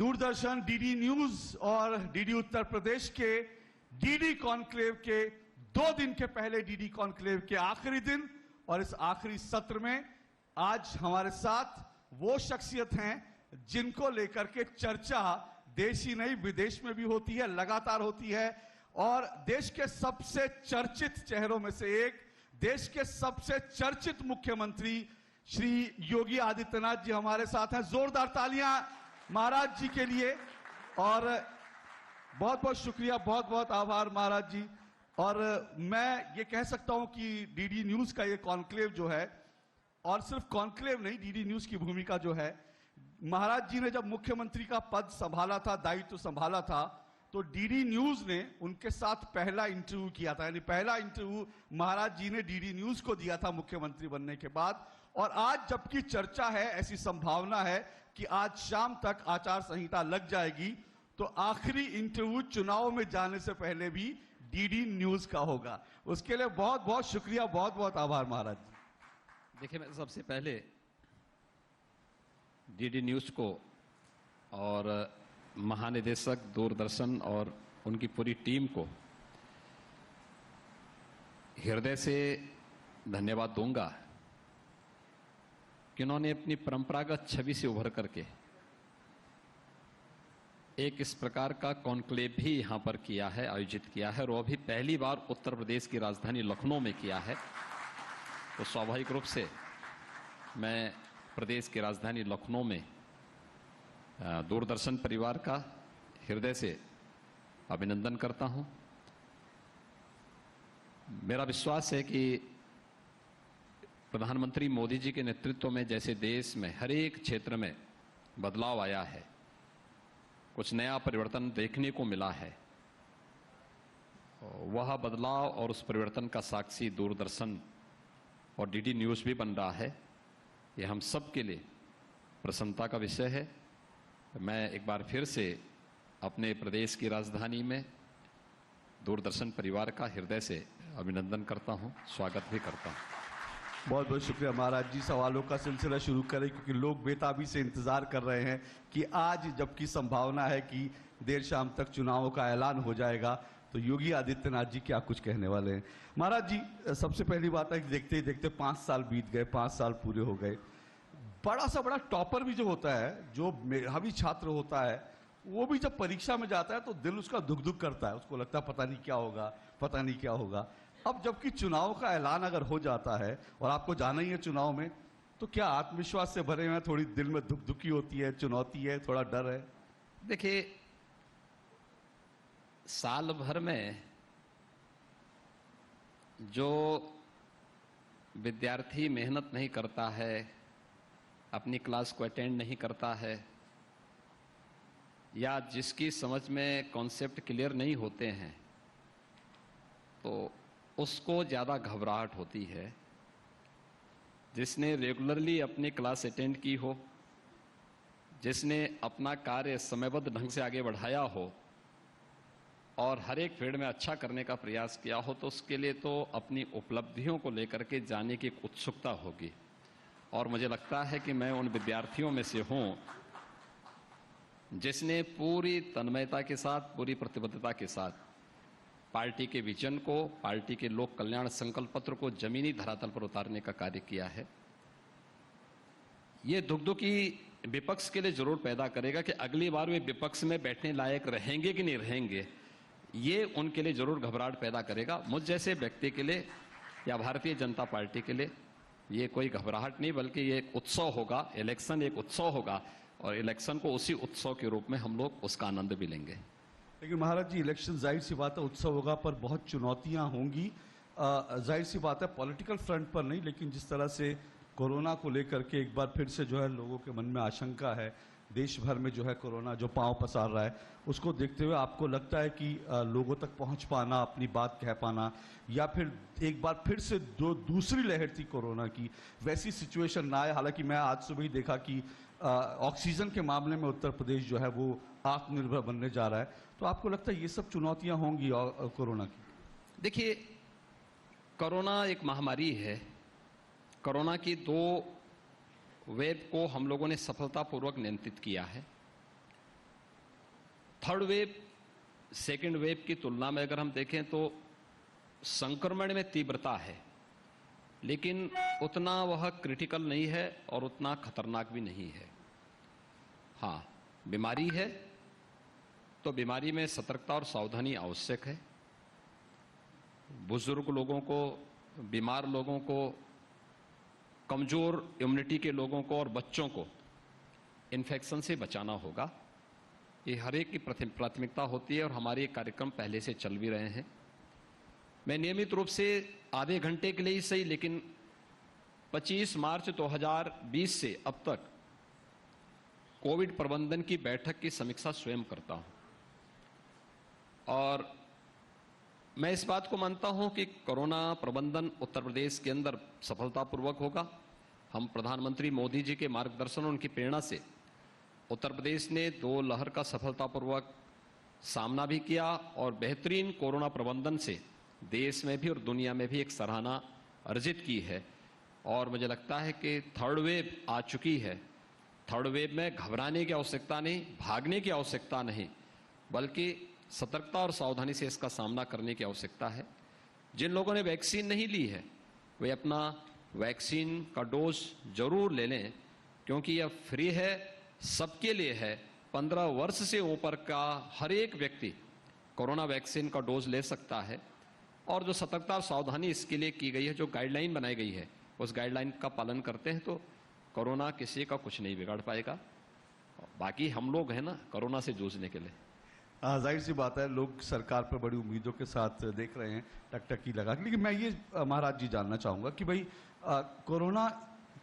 Doordarshan, DD news और DD Uttar Pradesh के DD conclave के 2 दिन के पहले डीडी कॉन्क्लेव के आखिरी दिन और इस आखिरी सत्र में आज हमारे साथ वो शख्सियत हैं जिनको लेकर के चर्चा देश ही नहीं विदेश में भी होती है, लगातार होती है। और देश के सबसे चर्चित चेहरों में से एक, देश के सबसे चर्चित मुख्यमंत्री श्री योगी आदित्यनाथ जी हमारे साथ हैं। जोरदार तालियां महाराज जी के लिए। और बहुत बहुत शुक्रिया, बहुत बहुत आभार महाराज जी। और मैं ये कह सकता हूं कि डीडी न्यूज का ये कॉन्क्लेव जो है, और सिर्फ कॉन्क्लेव नहीं, डीडी न्यूज की भूमिका जो है, महाराज जी ने जब मुख्यमंत्री का पद संभाला था, दायित्व संभाला था, तो डीडी न्यूज ने उनके साथ पहला इंटरव्यू किया था। यानी पहला इंटरव्यू महाराज जी ने डीडी न्यूज को दिया था मुख्यमंत्री बनने के बाद। और आज जबकि चर्चा है, ऐसी संभावना है कि आज शाम तक आचार संहिता लग जाएगी, तो आखिरी इंटरव्यू चुनाव में जाने से पहले भी डीडी न्यूज का होगा। उसके लिए बहुत बहुत शुक्रिया, बहुत बहुत आभार महाराज जी। देखिए, मैं सबसे पहले डीडी न्यूज को और महानिदेशक दूरदर्शन और उनकी पूरी टीम को हृदय से धन्यवाद दूंगा कि उन्होंने अपनी परंपरागत छवि से उभर करके एक इस प्रकार का कॉन्क्लेव भी यहां पर किया है, आयोजित किया है, और वो भी पहली बार उत्तर प्रदेश की राजधानी लखनऊ में किया है। तो स्वाभाविक रूप से मैं प्रदेश की राजधानी लखनऊ में दूरदर्शन परिवार का हृदय से अभिनंदन करता हूं। मेरा विश्वास है कि प्रधानमंत्री मोदी जी के नेतृत्व में जैसे देश में हर एक क्षेत्र में बदलाव आया है, कुछ नया परिवर्तन देखने को मिला है, वह बदलाव और उस परिवर्तन का साक्षी दूरदर्शन और डीडी न्यूज भी बन रहा है। यह हम सब के लिए प्रसन्नता का विषय है। मैं एक बार फिर से अपने प्रदेश की राजधानी में दूरदर्शन परिवार का हृदय से अभिनंदन करता हूं, स्वागत भी करता हूं। बहुत बहुत शुक्रिया महाराज जी। सवालों का सिलसिला शुरू करें, क्योंकि लोग बेताबी से इंतजार कर रहे हैं कि आज जबकि संभावना है कि देर शाम तक चुनावों का ऐलान हो जाएगा, तो योगी आदित्यनाथ जी क्या कुछ कहने वाले हैं। महाराज जी, सबसे पहली बात है कि देखते ही देखते 5 साल बीत गए, 5 साल पूरे हो गए। बड़ा सा बड़ा टॉपर भी जो होता है, जो मेधावी छात्र होता है, वो भी जब परीक्षा में जाता है तो दिल उसका धुक धुक करता है, उसको लगता है पता नहीं क्या होगा, पता नहीं क्या होगा। अब जबकि चुनाव का ऐलान अगर हो जाता है और आपको जाना ही है चुनाव में, तो क्या आत्मविश्वास से भरे हुए थोड़ी दिल में धुक धुकी होती है, चुनौती है, थोड़ा डर है? देखिए, साल भर में जो विद्यार्थी मेहनत नहीं करता है, अपनी क्लास को अटेंड नहीं करता है, या जिसकी समझ में कॉन्सेप्ट क्लियर नहीं होते हैं, तो उसको ज़्यादा घबराहट होती है। जिसने रेगुलरली अपनी क्लास अटेंड की हो, जिसने अपना कार्य समयबद्ध ढंग से आगे बढ़ाया हो और हर एक फील्ड में अच्छा करने का प्रयास किया हो, तो उसके लिए तो अपनी उपलब्धियों को लेकर के जाने की एक उत्सुकता होगी। और मुझे लगता है कि मैं उन विद्यार्थियों में से हूं जिसने पूरी तन्मयता के साथ, पूरी प्रतिबद्धता के साथ पार्टी के विजन को, पार्टी के लोक कल्याण संकल्प पत्र को जमीनी धरातल पर उतारने का कार्य किया है। ये दुखदुखी विपक्ष के लिए जरूर पैदा करेगा कि अगली बार वे विपक्ष में बैठने लायक रहेंगे कि नहीं रहेंगे, ये उनके लिए जरूर घबराहट पैदा करेगा। मुझ जैसे व्यक्ति के लिए या भारतीय जनता पार्टी के लिए ये कोई घबराहट नहीं, बल्कि ये एक उत्सव होगा। इलेक्शन एक उत्सव होगा और इलेक्शन को उसी उत्सव के रूप में हम लोग उसका आनंद भी लेंगे। लेकिन महाराज जी, इलेक्शन जाहिर सी बात है उत्सव होगा, पर बहुत चुनौतियां होंगी। जाहिर सी बात है पॉलिटिकल फ्रंट पर नहीं, लेकिन जिस तरह से कोरोना को लेकर के एक बार फिर से जो है लोगों के मन में आशंका है, देश भर में जो है कोरोना जो पांव पसार रहा है, उसको देखते हुए आपको लगता है कि लोगों तक पहुंच पाना, अपनी बात कह पाना, या फिर एक बार फिर से जो दूसरी लहर थी कोरोना की, वैसी सिचुएशन ना आए? हालांकि मैं आज सुबह ही देखा कि ऑक्सीजन के मामले में उत्तर प्रदेश जो है वो आत्मनिर्भर बनने जा रहा है। तो आपको लगता है ये सब चुनौतियां होंगी कोरोना की? देखिए, कोरोना एक महामारी है। कोरोना की 2 वेव को हम लोगों ने सफलतापूर्वक नियंत्रित किया है। थर्ड वेव सेकेंड वेव की तुलना में अगर हम देखें तो संक्रमण में तीव्रता है, लेकिन उतना वह क्रिटिकल नहीं है और उतना खतरनाक भी नहीं है। हाँ, बीमारी है तो बीमारी में सतर्कता और सावधानी आवश्यक है। बुजुर्ग लोगों को, बीमार लोगों को, कमजोर इम्यूनिटी के लोगों को और बच्चों को इन्फेक्शन से बचाना होगा। ये हर एक की प्राथमिकता होती है और हमारे कार्यक्रम पहले से चल भी रहे हैं। मैं नियमित रूप से आधे घंटे के लिए ही सही, लेकिन 25 मार्च 2020 से अब तक कोविड प्रबंधन की बैठक की समीक्षा स्वयं करता हूं और मैं इस बात को मानता हूं कि कोरोना प्रबंधन उत्तर प्रदेश के अंदर सफलतापूर्वक होगा। हम प्रधानमंत्री मोदी जी के मार्गदर्शन और उनकी प्रेरणा से उत्तर प्रदेश ने 2 लहर का सफलतापूर्वक सामना भी किया और बेहतरीन कोरोना प्रबंधन से देश में भी और दुनिया में भी एक सराहना अर्जित की है। और मुझे लगता है कि थर्ड वेव आ चुकी है। थर्ड वेव में घबराने की आवश्यकता नहीं, भागने की आवश्यकता नहीं, बल्कि सतर्कता और सावधानी से इसका सामना करने की आवश्यकता है। जिन लोगों ने वैक्सीन नहीं ली है वे अपना वैक्सीन का डोज जरूर ले लें, क्योंकि यह फ्री है, सबके लिए है। 15 वर्ष से ऊपर का हर एक व्यक्ति कोरोना वैक्सीन का डोज ले सकता है और जो सतर्कता और सावधानी इसके लिए की गई है, जो गाइडलाइन बनाई गई है, उस गाइडलाइन का पालन करते हैं तो कोरोना किसी का कुछ नहीं बिगाड़ पाएगा। बाकी हम लोग हैं ना कोरोना से जूझने के लिए। जाहिर सी बात है, लोग सरकार पर बड़ी उम्मीदों के साथ देख रहे हैं टकटकी लगा के। लेकिन मैं ये महाराज जी जानना चाहूँगा कि भाई कोरोना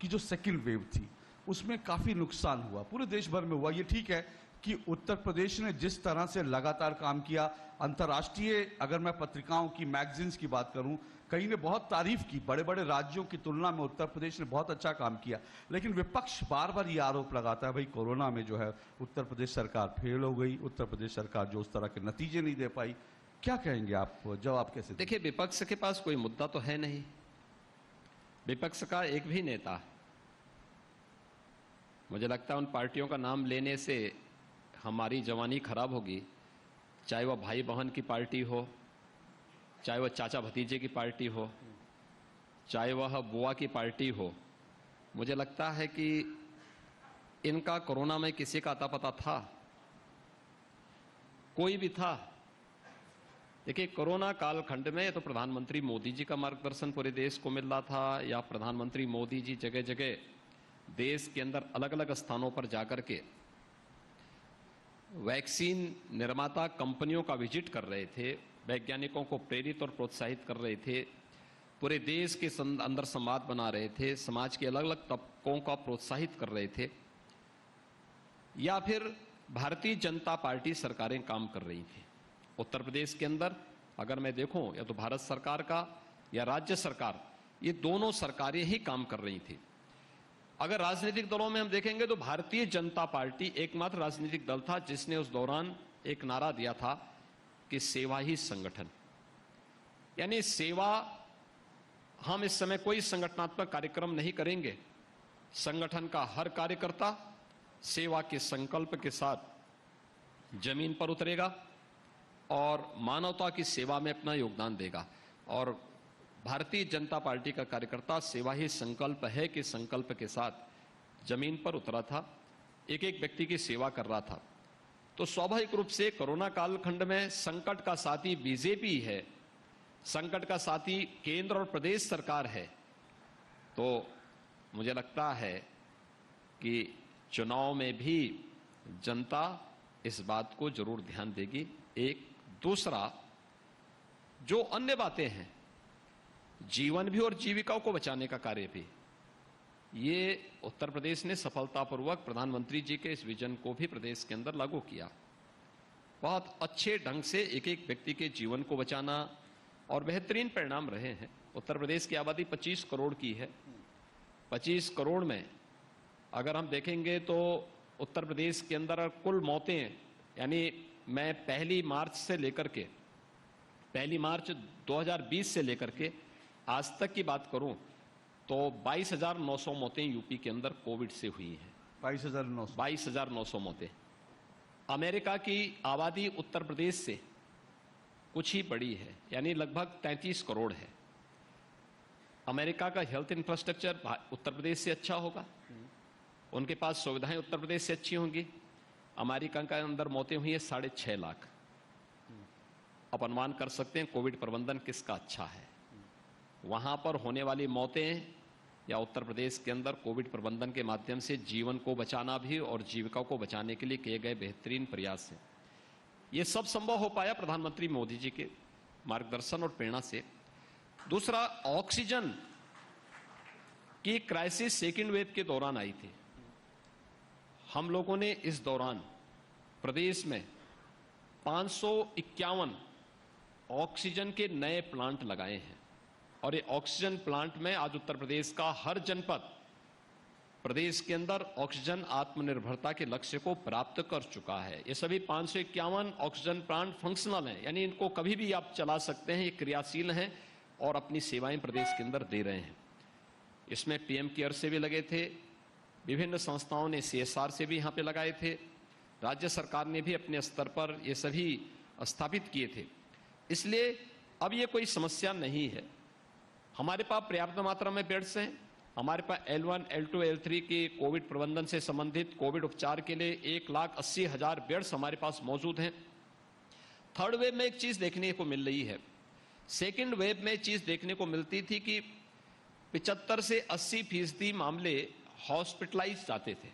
की जो सेकंड वेव थी उसमें काफ़ी नुकसान हुआ, पूरे देश भर में हुआ। ये ठीक है कि उत्तर प्रदेश ने जिस तरह से लगातार काम किया, अंतर्राष्ट्रीय अगर मैं पत्रिकाओं की, मैगजीन्स की बात करूं, कई ने बहुत तारीफ की, बड़े बड़े राज्यों की तुलना में उत्तर प्रदेश ने बहुत अच्छा काम किया। लेकिन विपक्ष बार बार ये आरोप लगाता है भाई कोरोना में जो है उत्तर प्रदेश सरकार फेल हो गई, उत्तर प्रदेश सरकार जो उस तरह के नतीजे नहीं दे पाई। क्या कहेंगे आप, जवाब कैसे? देखिए, विपक्ष के पास कोई मुद्दा तो है नहीं। विपक्ष का एक भी नेता, मुझे लगता है उन पार्टियों का नाम लेने से हमारी जवानी खराब होगी, चाहे वह भाई बहन की पार्टी हो, चाहे वह चाचा भतीजे की पार्टी हो, चाहे वह बुआ की पार्टी हो। मुझे लगता है कि इनका कोरोना में किसी का अता पता था? कोई भी था? देखिए, कोरोना कालखंड में तो प्रधानमंत्री मोदी जी का मार्गदर्शन पूरे देश को मिल रहा था, या प्रधानमंत्री मोदी जी जगह जगह देश के अंदर अलग अलग स्थानों पर जाकर के वैक्सीन निर्माता कंपनियों का विजिट कर रहे थे, वैज्ञानिकों को प्रेरित और प्रोत्साहित कर रहे थे, पूरे देश के अंदर संवाद बना रहे थे, समाज के अलग अलग तबकों का प्रोत्साहित कर रहे थे, या फिर भारतीय जनता पार्टी सरकारें काम कर रही थी। उत्तर प्रदेश के अंदर अगर मैं देखूं, या तो भारत सरकार का या राज्य सरकार, ये दोनों सरकारें ही काम कर रही थी। अगर राजनीतिक दलों में हम देखेंगे तो भारतीय जनता पार्टी एकमात्र राजनीतिक दल था जिसने उस दौरान एक नारा दिया था कि सेवा ही संगठन, यानी सेवा। हम इस समय कोई संगठनात्मक कार्यक्रम नहीं करेंगे, संगठन का हर कार्यकर्ता सेवा के संकल्प के साथ जमीन पर उतरेगा और मानवता की सेवा में अपना योगदान देगा। और भारतीय जनता पार्टी का कार्यकर्ता सेवा ही संकल्प है कि संकल्प के साथ जमीन पर उतरा था, एक एक व्यक्ति की सेवा कर रहा था। तो स्वाभाविक रूप से कोरोना कालखंड में संकट का साथी बीजेपी है, संकट का साथी केंद्र और प्रदेश सरकार है। तो मुझे लगता है कि चुनाव में भी जनता इस बात को जरूर ध्यान देगी। एक दूसरा, जो अन्य बातें हैं, जीवन भी और जीविकाओं को बचाने का कार्य भी, ये उत्तर प्रदेश ने सफलतापूर्वक प्रधानमंत्री जी के इस विजन को भी प्रदेश के अंदर लागू किया। बहुत अच्छे ढंग से एक एक व्यक्ति के जीवन को बचाना और बेहतरीन परिणाम रहे हैं। उत्तर प्रदेश की आबादी 25 करोड़ की है। 25 करोड़ में अगर हम देखेंगे तो उत्तर प्रदेश के अंदर कुल मौतें, यानी मैं पहली मार्च 2020 से लेकर के आज तक की बात करूं तो 22,900 मौतें यूपी के अंदर कोविड से हुई हैं। 22,900 22,900 मौतें। अमेरिका की आबादी उत्तर प्रदेश से कुछ ही बड़ी है, यानी लगभग 33 करोड़ है। अमेरिका का हेल्थ इंफ्रास्ट्रक्चर उत्तर प्रदेश से अच्छा होगा, उनके पास सुविधाएं उत्तर प्रदेश से अच्छी होंगी। अमेरिका के अंदर मौतें हुई है 6.5 लाख। अब अनुमान कर सकते हैं कोविड प्रबंधन किसका अच्छा है। वहां पर होने वाली मौतें या उत्तर प्रदेश के अंदर कोविड प्रबंधन के माध्यम से जीवन को बचाना भी और जीविका को बचाने के लिए किए गए बेहतरीन प्रयास हैं। ये सब संभव हो पाया प्रधानमंत्री मोदी जी के मार्गदर्शन और प्रेरणा से। दूसरा, ऑक्सीजन की क्राइसिस सेकेंड वेव के दौरान आई थी। हम लोगों ने इस दौरान प्रदेश में 551 ऑक्सीजन के नए प्लांट लगाए हैं और ये ऑक्सीजन प्लांट में आज उत्तर प्रदेश का हर जनपद प्रदेश के अंदर ऑक्सीजन आत्मनिर्भरता के लक्ष्य को प्राप्त कर चुका है। ये सभी 551 ऑक्सीजन प्लांट फंक्शनल हैं, यानी इनको कभी भी आप चला सकते हैं, ये क्रियाशील हैं और अपनी सेवाएं प्रदेश के अंदर दे रहे हैं। इसमें पीएम केयर से भी लगे थे, विभिन्न संस्थाओं ने CSR से भी यहाँ पे लगाए थे, राज्य सरकार ने भी अपने स्तर पर ये सभी स्थापित किए थे। इसलिए अब ये कोई समस्या नहीं है। हमारे पास पर्याप्त मात्रा में बेड्स हैं। हमारे पास L1, L2, L3 के कोविड प्रबंधन से संबंधित कोविड उपचार के लिए 1,80,000 बेड्स हमारे पास मौजूद हैं। थर्ड वेव में एक चीज देखने को मिल रही है, सेकेंड वेव में चीज देखने को मिलती थी कि 75 से 80% मामले हॉस्पिटलाइज जाते थे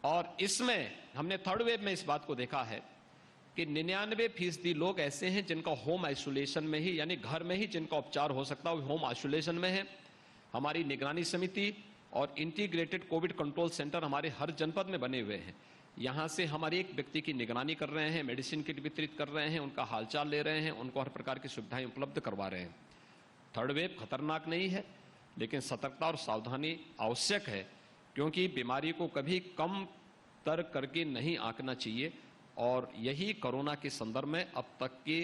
और इसमें हमने थर्ड वेव में इस बात को देखा है कि 99% लोग ऐसे हैं जिनका होम आइसोलेशन में ही, यानी घर में ही जिनका उपचार हो सकता है, होम आइसोलेशन में है। हमारी निगरानी समिति और इंटीग्रेटेड कोविड कंट्रोल सेंटर हमारे हर जनपद में बने हुए हैं। यहाँ से हमारे एक व्यक्ति की निगरानी कर रहे हैं, मेडिसिन किट वितरित कर रहे हैं, उनका हालचाल ले रहे हैं, उनको हर प्रकार की सुविधाएं उपलब्ध करवा रहे हैं। थर्ड वेव खतरनाक नहीं है, लेकिन सतर्कता और सावधानी आवश्यक है, क्योंकि बीमारी को कभी कम तर करके नहीं आंकना चाहिए। और यही कोरोना के संदर्भ में अब तक के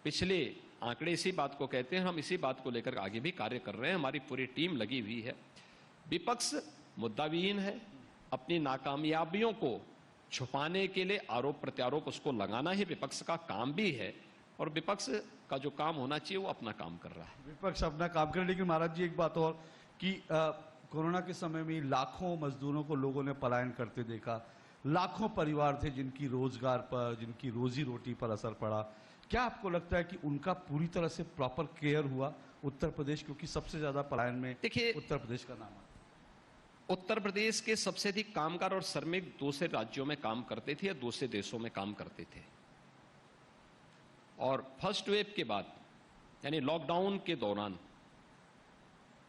पिछले आंकड़े इसी बात को कहते हैं। हम इसी बात को लेकर आगे भी कार्य कर रहे हैं, हमारी पूरी टीम लगी हुई है। विपक्ष मुद्दाविहीन है, अपनी नाकामयाबियों को छुपाने के लिए आरोप प्रत्यारोप उसको लगाना ही विपक्ष का काम भी है और विपक्ष का जो काम होना चाहिए वो अपना काम कर रहा है। विपक्ष अपना काम करे, लेकिन महाराज जी एक बात और कि कोरोना के समय में लाखों मजदूरों को लोगों ने पलायन करते देखा, लाखों परिवार थे जिनकी रोजगार पर, जिनकी रोजी रोटी पर असर पड़ा। क्या आपको लगता है कि उनका पूरी तरह से प्रॉपर केयर हुआ उत्तर प्रदेश, क्योंकि सबसे ज्यादा पलायन में देखिए उत्तर प्रदेश का नाम है। उत्तर प्रदेश के सबसे अधिक कामगार और श्रमिक दूसरे राज्यों में काम करते थे या दूसरे देशों में काम करते थे और फर्स्ट वेव के बाद यानी लॉकडाउन के दौरान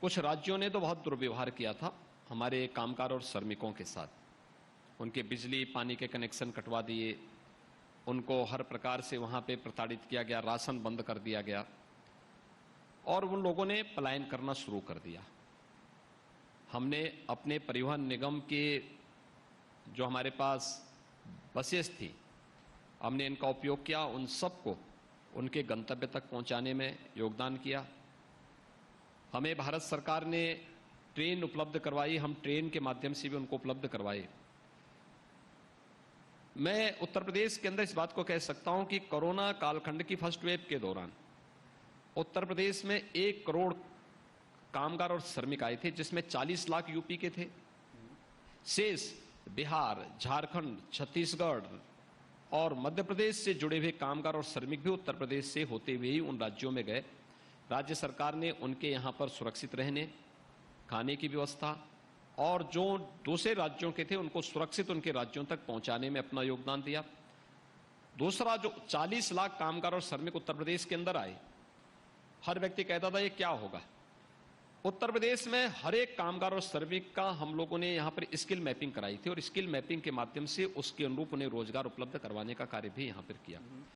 कुछ राज्यों ने तो बहुत दुर्व्यवहार किया था हमारे कामगार और श्रमिकों के साथ। उनके बिजली पानी के कनेक्शन कटवा दिए, उनको हर प्रकार से वहां पे प्रताड़ित किया गया, राशन बंद कर दिया गया और उन लोगों ने पलायन करना शुरू कर दिया। हमने अपने परिवहन निगम के जो हमारे पास बसेस थी, हमने इनका उपयोग किया, उन सबको उनके गंतव्य तक पहुंचाने में योगदान किया। हमें भारत सरकार ने ट्रेन उपलब्ध करवाई, हम ट्रेन के माध्यम से भी उनको उपलब्ध करवाए। मैं उत्तर प्रदेश के अंदर इस बात को कह सकता हूं कि कोरोना कालखंड की फर्स्ट वेव के दौरान उत्तर प्रदेश में 1 करोड़ कामगार और श्रमिक आए थे, जिसमें 40 लाख यूपी के थे। शेष बिहार, झारखंड, छत्तीसगढ़ और मध्य प्रदेश से जुड़े हुए कामगार और श्रमिक भी उत्तर प्रदेश से होते हुए ही उन राज्यों में गए। राज्य सरकार ने उनके यहां पर सुरक्षित रहने, खाने की व्यवस्था और जो दूसरे राज्यों के थे उनको सुरक्षित उनके राज्यों तक पहुंचाने में अपना योगदान दिया। दूसरा, जो 40 लाख कामगार और श्रमिक उत्तर प्रदेश के अंदर आए, हर व्यक्ति कहता था ये क्या होगा। उत्तर प्रदेश में हर एक कामगार और श्रमिक का हम लोगों ने यहाँ पर स्किल मैपिंग कराई थी और स्किल मैपिंग के माध्यम से उसके अनुरूप उन्हें रोजगार उपलब्ध करवाने का कार्य भी यहाँ पर किया।